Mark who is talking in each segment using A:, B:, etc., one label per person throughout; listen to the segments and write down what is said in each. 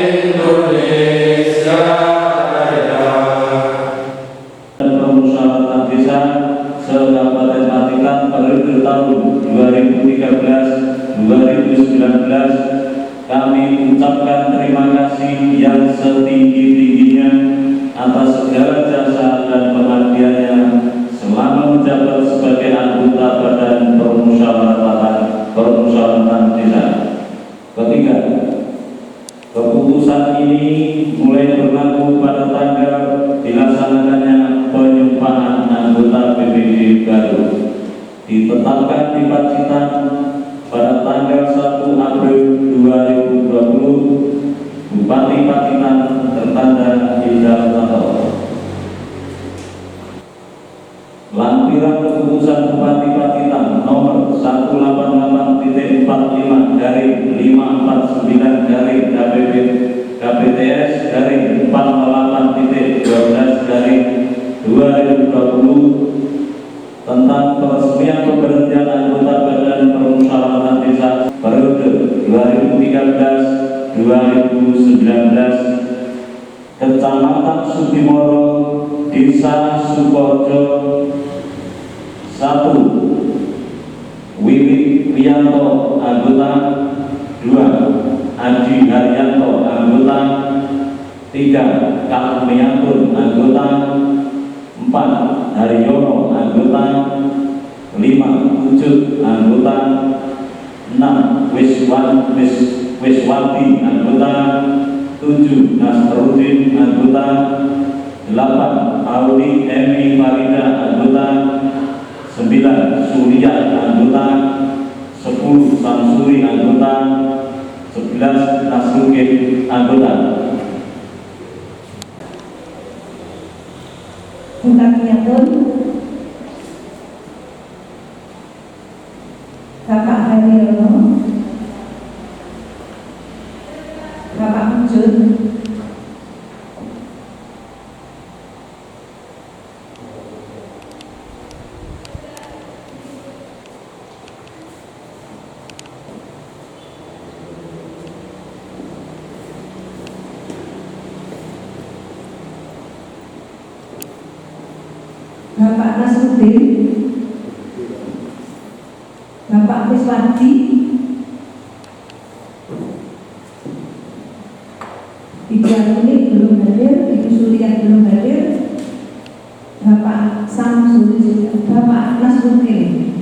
A: Indonesia Raya.
B: Permusyawaratan Desa se-Kabupaten Pacitan periode tahun 2013-2019 kami ucapkan terima kasih yang setinggi-tingginya atas segala jasa dan pengabdiannya selama menjabat sebagai anggota Badan Permusyawaratan Desa. Ketiga, keputusan ini mulai berlaku pada tanggal dilaksanakannya penyumpahan anggota BPD baru ditetapkan di Pacitan pada tanggal 1 April 2020. Bupati Pacitan tertanda Hidayatullah. Lampiran keputusan Bupati Pacitan nomor 188-459-408.12/2020 tentang peresmian pemberhentian anggota Badan Permusyawaratan Desa periode 2013-2019 Kecamatan Sudimoro, Desa Sukorejo. 1. Wiwit Wiyanto anggota. 2. Adi Haryanto anggota. 3. Kalmiantun anggota. 4. Haryono anggota. 5. Ucut anggota. 6. Wiswati anggota. 7. Nasrudin anggota. 8. Audi Emi Farida anggota. 9. Surya anggota. 10. Samsuri anggota. 11. Nasruddin anggota.
C: Kalmiantun, Bapak Haryono, Bapak Ucut, Bapak Nasruddin, Bapak Wiswati, Ibu Aruni belum hadir, Ibu Surya belum hadir, Bapak Samsuri, Bapak Nasruddin.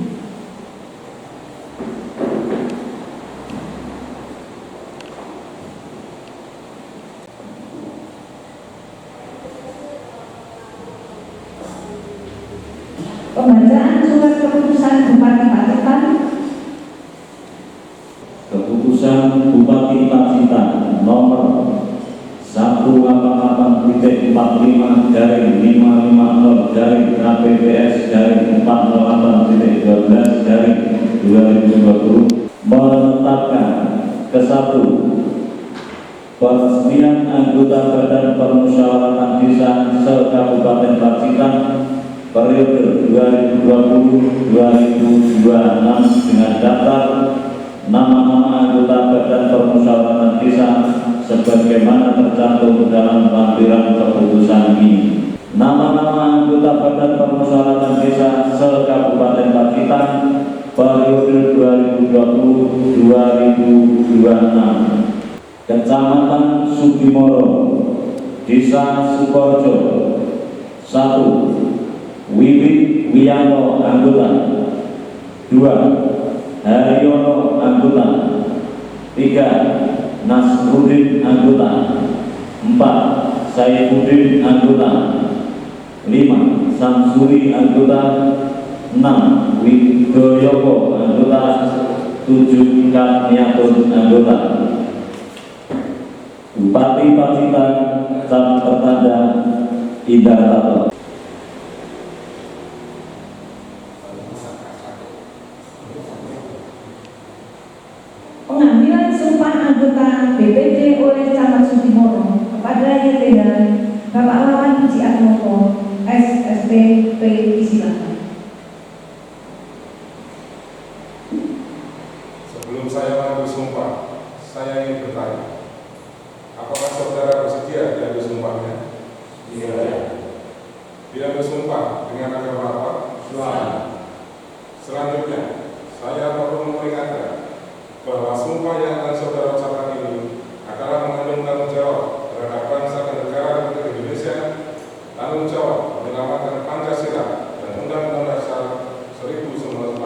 C: Pembacaan surat keputusan Bupati Pacitan.
B: Keputusan Bupati Pacitan nomor 188-550-KPPS-408-12-2020 menetapkan ke-1 peresmian anggota Badan Permusyawaratan Desa se-Kabupaten Pacitan periode 2020-2026 dengan daftar nama-nama anggota Badan Permusyawaratan Desa sebagaimana tercantum dalam lampiran keputusan ini. Nama-nama anggota Badan Permusyawaratan Desa se-Kabupaten Pacitan periode 2020-2026. Kecamatan Sudimoro, Desa Sukorejo. 1. Wiwit Wiyanto anggota. 2. Haryono anggota. 3. Nasrudin anggota. 4. Saifuddin anggota. 5. Samsuri anggota. 6. Widoyoko anggota. 7. Kalmiantun anggota. Bupati Pacitan tertanda Hidayatullah.
C: Pengambilan sumpah anggota BPD oleh Camat Sudimoro kepada YTH Bapak Lawan Puji Atmoko, SSPP, silakan.
A: Sebelum saya mengambil sumpah, saya ingin bertanya,
D: dengan agama apa? Islam. Selanjutnya, saya perlu memperingatkan bahwa sumpah yang akan saudara ucapkan ini adalah mengandung tanggung jawab terhadap bangsa dan negara Republik Indonesia, tanggung jawab menyelamatkan Pancasila dan Undang-Undang Dasar 1945,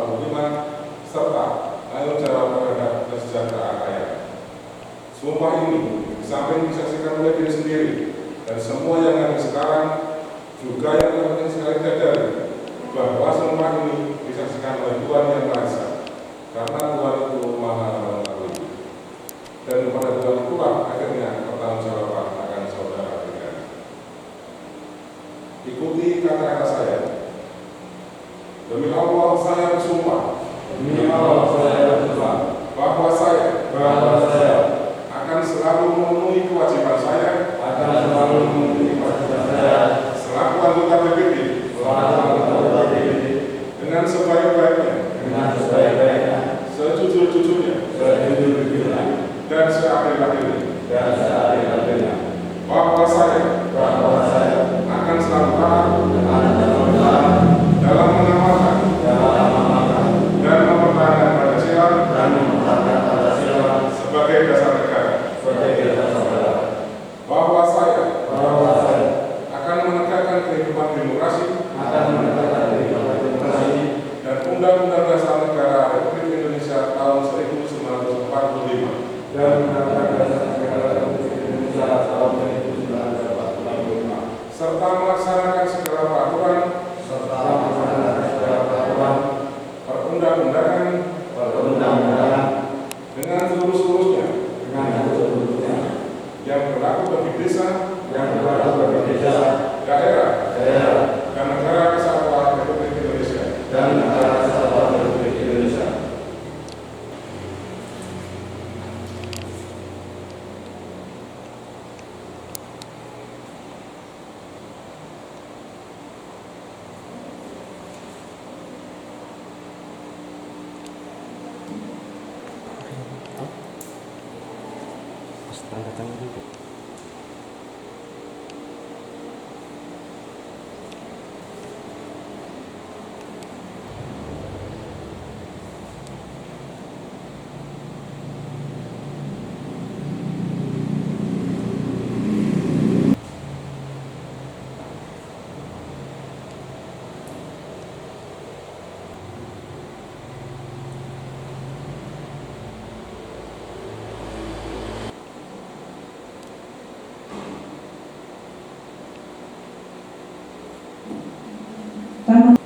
D: serta tanggung jawab terhadap kesejahteraan rakyat. Sumpah ini di samping disaksikan oleh diri sendiri dan semua yang ada sekarang, juga yang penting sekali sadari bahwa sumpah ini disaksikan oleh Tuhan Yang Maha Esa, karena Tuhan itu Maha Mengetahui. Dan kepada Tuhan itulah akhirnya pertanggungjawaban akan saudara berikan. Ikuti kata-kata saya. Demi Allah saya bersumpah.
A: Demi Allah saya bersumpah
D: Bahwa saya akan selalu memenuhi kewajiban saya selaku anggota PBB dengan sebaik-baiknya, sejujur-jujurnya, dan seadil-adilnya. Bahwa saya akan selalu taat dalam mengamalkan dan mempertahankan Pancasila sebagai dasar negara. Bahwa saya akan menegakkan kehidupan demokrasi dan Undang-Undang Dasar Negara Republik Indonesia tahun 1945 serta melaksanakan segala peraturan perundang-undangan dengan seluruh-seluruhnya yang berlaku bagi desa, daerah, dan negara kesatuan Republik Indonesia.
C: Pertama,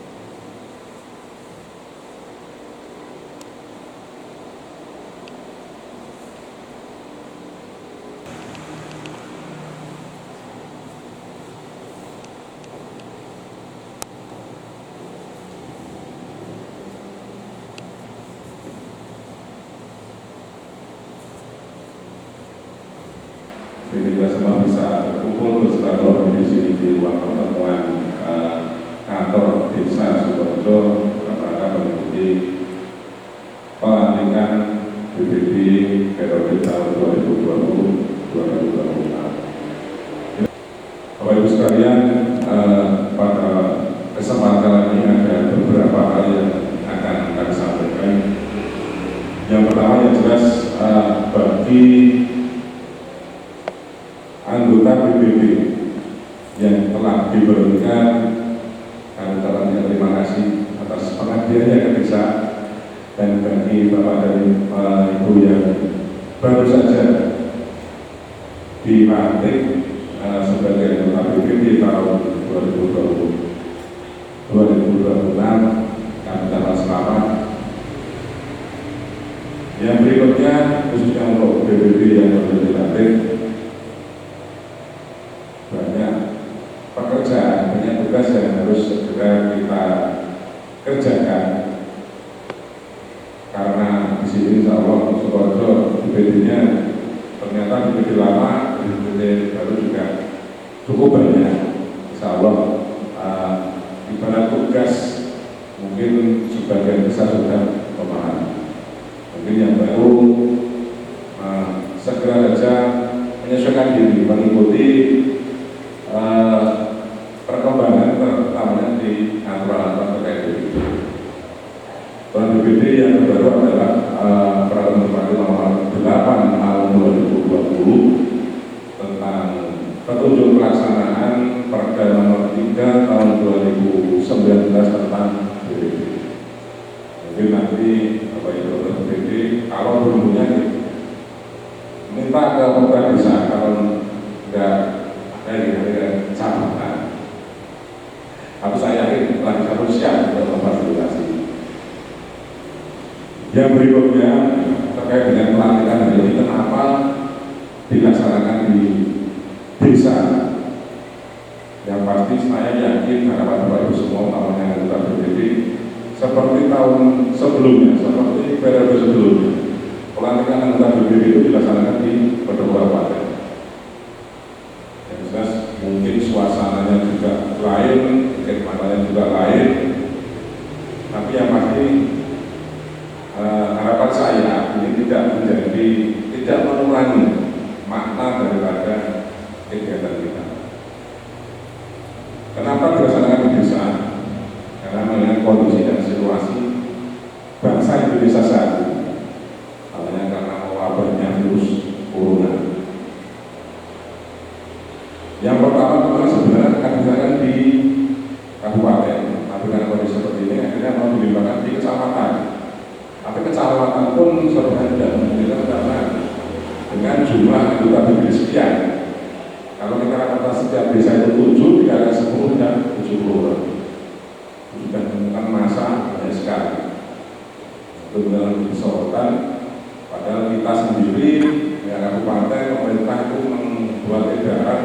D: Jadi kita semua bisa berkumpul bersilaturahmi di sini di ruang pertemuan kantor desa Sukoharjo rangka mengikuti pelantikan PBB periode tahun 2020-2026. Bapak Ibu sekalian, pada kesempatan ini ada beberapa hal yang akan kami sampaikan. Yang pertama yang jelas bagi anggota PBB yang telah diberhentikan, kami ucapkan terima kasih atas pengabdiannya ke desa, dan bagi Bapak dan Ibu yang baru saja dilantik sebagai anggota PBB tahun 2026, kami ucapkan selamat. Yang berikutnya khususnya untuk PBB yang baru dilantik, banyak pekerjaan, banyak tugas yang harus segera kita kerjakan, karena di sini insya Allah Sukoharjo PBB-nya ternyata PBB lama, PBB baru juga cukup banyak. Insya Allah ibarat tugas mungkin sebagian besar sudah pemahami. Mungkin yang baru segera saja menyesuaikan diri, mengikuti perkembangan terutamanya di yang terbaru adalah Peraturan Bupati Nomor 8 Tahun 2020 tentang petunjuk pelaksanaan Perda Nomor 3 Tahun 2019 tentang BPD. Mungkin nanti Bapak Ibu BPD kalau belum punya minta ke Perda bisa, kalau enggak ada di catatan. Tapi saya yakin lagi satu siap untuk memfasilitasi. Yang berikutnya terkait dengan pelantikan hari ini, kenapa dilaksanakan di desa? Yang pasti saya yakin harapan Bapak Ibu semua, utamanya anggota BPD, seperti tahun sebelumnya, seperti periode sebelumnya, pelantikan anggota BPD itu dilaksanakan di beberapa kabupaten. Yang jelas mungkin suasananya juga lain, mungkin matanya juga lain, tapi yang pasti harapan saya ini tidak mengurangi makna daripada kegiatan kita. Kenapa dilaksanakan di desa? Karena melihat kondisi dan situasi bangsa Indonesia saat ini, namanya karena wabahnya virus corona. Yang pertama sebenarnya akan dilaksanakan di kabupaten, tapi karena kondisi seperti ini akhirnya mau dilimpahkan di kecamatan. Tapi kecamatan pun sebenarnya tidak memungkinkan karena dengan jumlah anggota BPD sekian. Kalau kita kata setiap desa itu 7, dikali 10 dan 70 orang. Sudah menemukan masa banyak sekali. Itu dalam disorotan. Padahal kita sendiri, ya kabupaten, pemerintah itu membuat edaran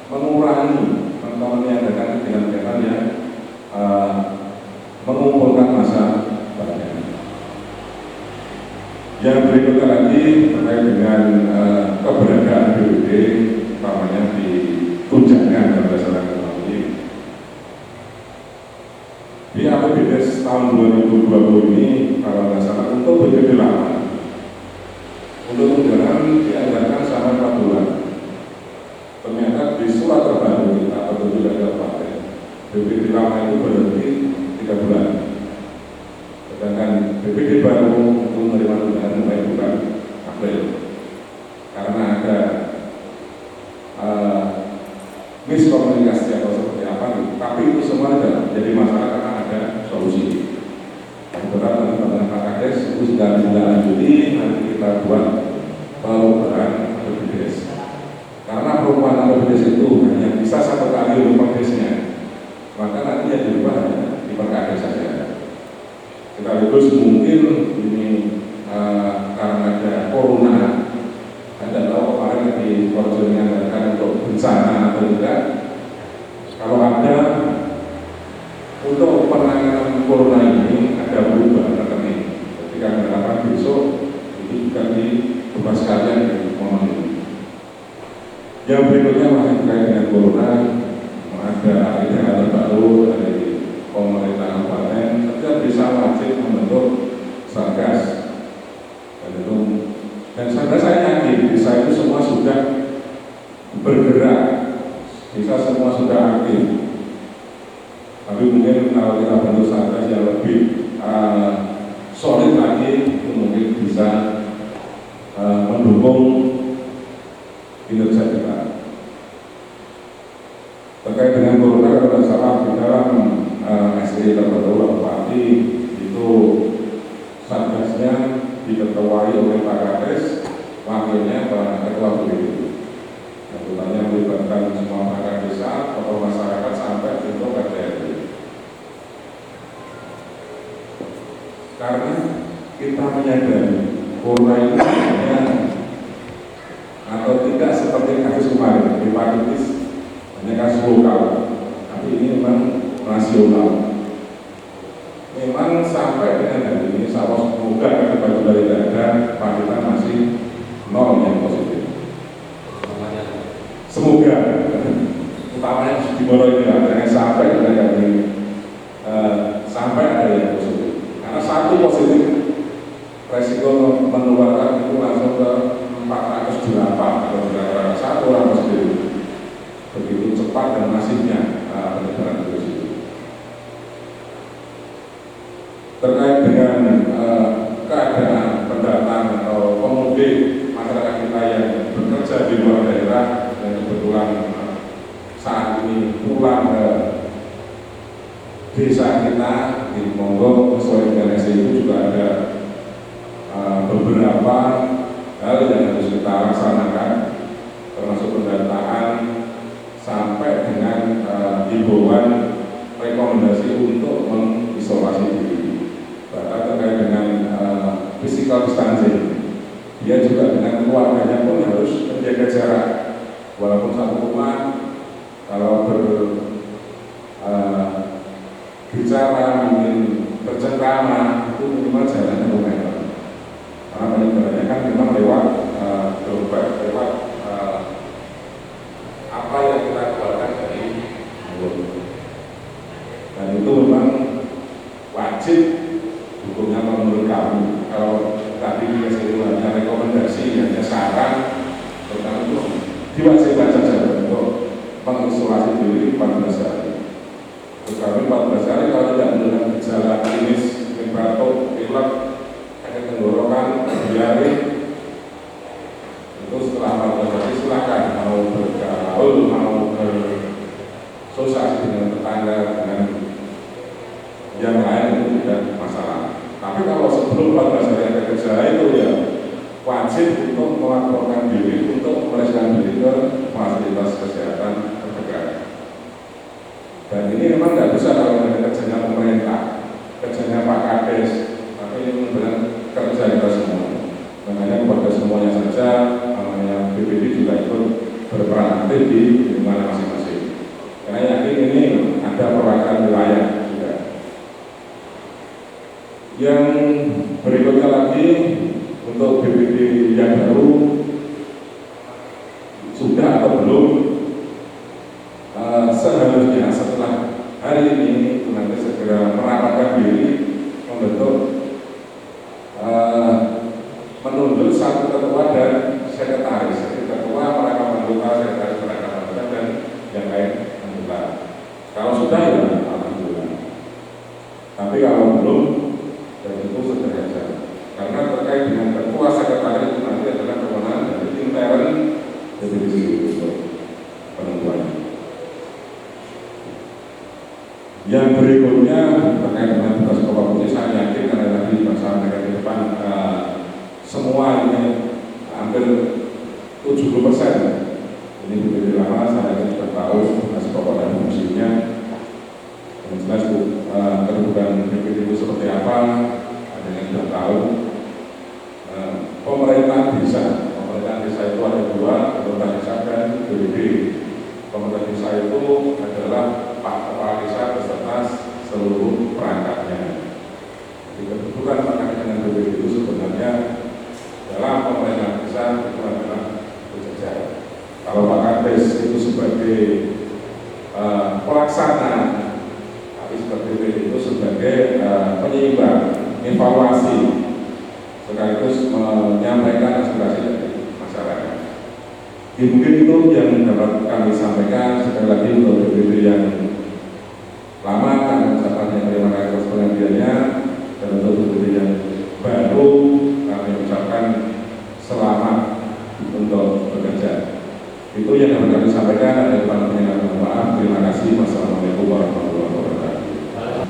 D: mengurangi meniadakan kegiatan yang mengumpulkan masa banyak. Yang berikutnya lagi terkait dengan keberadaan BPD, utamanya di tunjangan berdasarkan ekonomi. Di APBD tahun 2020 ini, kalau nggak salah untuk BPD lama, untuk tunjangan dianggarkan sampai 4 bulan. Ternyata di surat terbaru kita petunjuk dari kabupaten, BPD lama itu berarti 3 bulan. Sedangkan BPD baru untuk menerima tunjangan mulai bulan April. Karena ada miskomunikasi atau seperti apa gitu. Tapi itu semua tidak jadi masalah karena ada solusi. Kebetulan teman-teman Pak Kades itu sudah lanjuti, nanti kita buat perubahan APBDes. Karena perubahan APBDes itu hanya bisa 1 kali untuk Perkadesnya, maka nanti yang dirubah hanya di Perkades saja. Sekaligus mungkin ini karena ada corona, Anda tahu kemarin di Purworejo dianggarkan untuk bencana atau tidak. Kalau ada untuk penanganan corona ini ada perubahan rekening. Jadi kami harapkan besok itu juga diubah sekalian di momen ini. Yang berikutnya masih terkait dengan corona, ada edaran terbaru dari pemerintah kabupaten, setiap desa wajib membentuk satgas. Dan saya yakin desa itu semua sudah bergerak, desa semua sudah aktif. Tapi mungkin kalau kita bentuk satgas yang lebih solid lagi, itu mungkin bisa mendukung kinerja kita. Terkait dengan corona, kalau salah di dalam SDI terbaru Bupati itu satgasnya diketuai oleh Pak Kades, wakilnya Pak Ketua BPD. Yang utama melibatkan semua perangkat desa, tokoh masyarakat sampai untuk RT. Karena kita menyadari corona ini hanya atau tidak seperti kasus kemarin hepatitis, hanya kasus lokal, tapi ini memang nasional. Memang sampai dengan hari ini, semoga akibat dari dada kita masih 0 yang positif. Semoga, utamanya di Boro ini jangan sampai dengan hari ini sampai ada yang positif. Karena 1 positif, resiko menularkan itu langsung ke 408 atau kira-kira 1 orang positif. Begitu cepat dan masifnya penyebaran virus itu. Terkait dengan kami pulang ke desa kita di monggo sesuai dengan itu juga ada beberapa hal yang harus kita laksanakan, termasuk pendataan sampai dengan himbauan rekomendasi untuk mengisolasi diri, bahkan terkait dengan physical distancing. Dia juga dengan keluarganya pun harus menjaga jarak, walaupun satu rumah. Kalau bicara ingin bercengkrama itu minimal jalannya 2 meter, karena penyebarannya kan memang lewat dompet, lewat apa yang kita keluarkan dari mulut, dan itu memang wajib hukumnya menurut kami. Kalau tadi itu hanya rekomendasi, hanya saran, tetapi itu diwajibkan saja untuk mengisolasi diri 14 hari. Tetapi 14 hari kalau tidak menunjukkan gejala klinis, batuk, pilek, sakit tenggorokan, diare, itu setelah 14 hari silakan mau bergaul, mau bersosialisasi dengan tetangga, dengan yang lain, itu tidak masalah. Tapi kalau sebelum 14 hari ada gejala itu ya wajib untuk melaporkan diri, untuk memeriksakan diri ke fasilitas kesehatan terdekat. Dan ini memang tidak bisa kalau dengan kerjanya pemerintah, kerjanya Pak Kades, tapi ini benar kerja kita semua. Makanya kepada semuanya saja, namanya BPD juga ikut berperan aktif di lingkungan masing-masing. Karena yakin ini ada perwakilan wilayah juga. Yang berikutnya lagi untuk BPD yang baru sudah atau belum, seharusnya setelah hari ini nanti segera merapatkan diri membentuk menunjuk satu ketua dan sekretaris. Ketua merangkap anggota, sekretaris merangkap anggota, dan yang lain anggota. Kalau sudah ya alhamdulillah. Tapi kalau belum, dan itu sederhana. Karena terkait dengan ketua sekretaris itu nanti adalah kewenangan dari intern BPD untuk penentuannya. Yang berikutnya terkait dengan tugas pokok ini, saya yakin karena tadi Pak sampaikan di depan semua ini hampir 70% ini BPD lama, saya yakin sudah tahu tugas pokok dan fungsinya. Yang jelas kedudukan BPD itu seperti apa, ada yang sudah tahu. Pemerintahan desa itu ada 2, pemerintah desa dan BPD. Pemerintah desa itu adalah Pak Kepala Desa beserta seluruh perangkatnya. Jadi kedudukan terkait dengan BPD itu sebenarnya dalam pemerintahan desa itu adalah berjajar. Kalau Pak Kades itu sebagai pelaksana, tapi seperti BPD itu sebagai penyeimbang, evaluasi, sekaligus menyampaikan aspirasi dari masyarakat. Mungkin itu yang dapat kami sampaikan. Sekali lagi untuk BPD yang lama kami ucapkan terima kasih atas pengabdiannya, dan untuk BPD yang baru kami ucapkan selamat untuk bekerja. Itu yang dapat kami sampaikan. Ada penyampaian maaf. Terima kasih. Wassalamualaikum warahmatullahi wabarakatuh.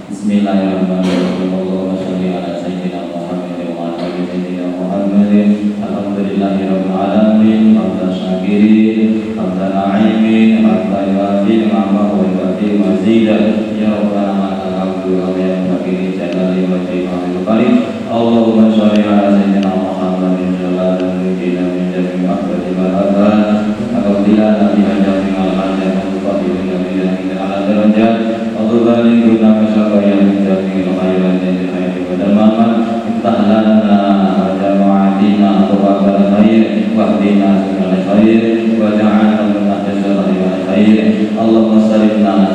B: Bismillahirrahmanirrahim. Allahumma shalli ala sayyidina Muhammadin wa ala ali sayyidina Muhammadin. Alhamdulillahirabbil alamin. Hamdan syakirin, hamdan na'imin, hamdan yuafi ni'amahu wa yukafi mazidah. Ya Rabbana lakal hamdu wa ya fakiri jalali wa jibahil karim. Allahumma shalli ala sayyidina Muhammadin jalal mujina min jami akhbari mal'adhan. Alhamdulillah nabi hajami al-hajam al-fadil nabi yang ala derajat. Allahumma guna masyarakat min jami al-khairan dan khairan pada maman. Iftahlanna wa jama'atina atubakal khair wahdina sunnah khair wa ja'alna min ahsal khair. Allahumma salimna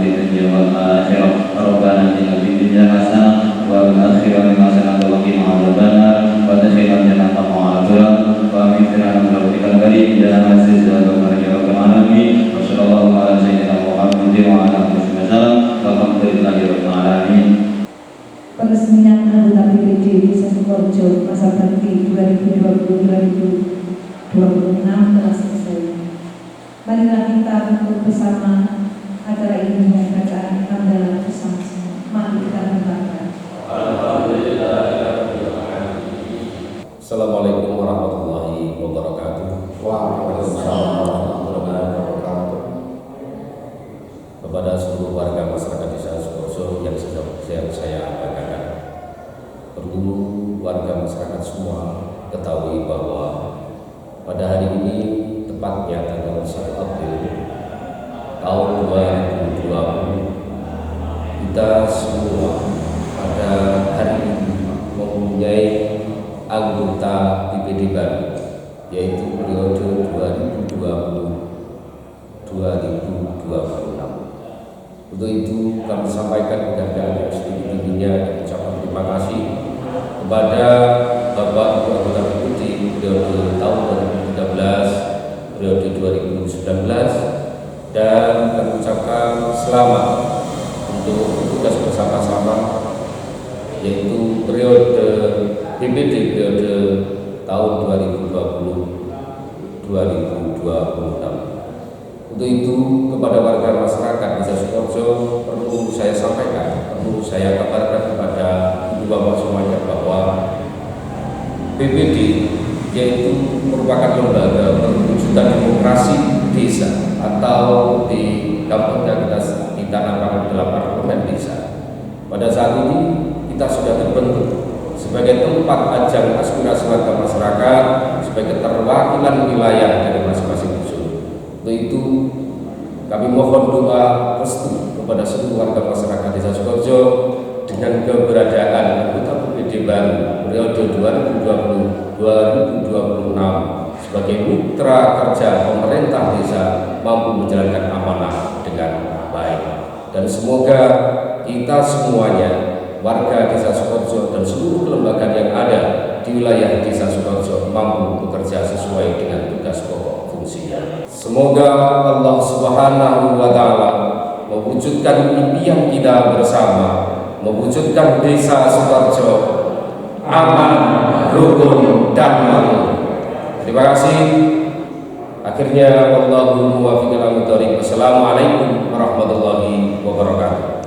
B: fi dunya wal akhirah. Rabbana atina fid dunya hasanah wa fil akhirati hasanah wa qina adzabannar wa adkhilna jannata ma'al wa amitna min rabbikal karim ya aziz ya ghafur ya rabbal alamin. Wa sallallahu ala sayyidina Muhammadin wa ala alihi wasallam. Walhamdulillahirabbil alamin.
C: Peresmian anggota BPD Desa Sukorejo masa bakti 2020-2026 telah selesai. Marilah kita untuk bersama acara ini dengan bacaan hamdalah bersama semua. Mari kita berdoa.
E: Assalamualaikum warahmatullahi wabarakatuh.
A: Waalaikumsalam warahmatullahi wabarakatuh.
E: Kepada seluruh warga masyarakat Desa Sukoharjo yang saya banggakan, perlu warga masyarakat semua ketahui bahwa pada hari ini, tepatnya tanggal 1 April tahun 2020, kita semua pada hari ini mempunyai anggota DPD baru, yaitu periode 2020-2026. Untuk itu kami sampaikan dengan yang setinggi-tingginya dan ucapan terima kasih kepada Bapak Ibu anggota DPD periode tahun 2013, periode 2019, dan kami ucapkan selamat untuk tugas bersama-sama, yaitu periode DPD periode tahun 2020-2026. Untuk itu kepada warga masyarakat Desa Sukoharjo perlu saya sampaikan, perlu saya kabarkan kepada ibu bapak semuanya bahwa BPD yaitu merupakan lembaga perwujudan demokrasi desa, atau di dampaknya kita namakan dalam parlemen desa. Pada saat ini kita sudah terbentuk sebagai tempat ajang aspirasi warga masyarakat, sebagai keterwakilan wilayah dari masing-masing dusun. Untuk itu kami mohon doa restu kepada seluruh warga masyarakat Desa Sukoharjo dengan keberadaan anggota BPD baru periode 2020-2026 sebagai mitra kerja pemerintah desa mampu menjalankan amanah dengan baik. Dan semoga kita semuanya, warga Desa Sukoharjo dan seluruh kelembagaan yang ada di wilayah Desa Sukoharjo mampu bekerja sesuai dengan tugas pokok fungsinya. Semoga Allah Subhanahu wa Ta'ala mewujudkan impian kita bersama, mewujudkan Desa Sukoharjo aman, rukun, dan makmur. Terima kasih. Akhirnya, wallahu muwaffiq ila aqwamit thoriq. Wassalamualaikum warahmatullahi wabarakatuh.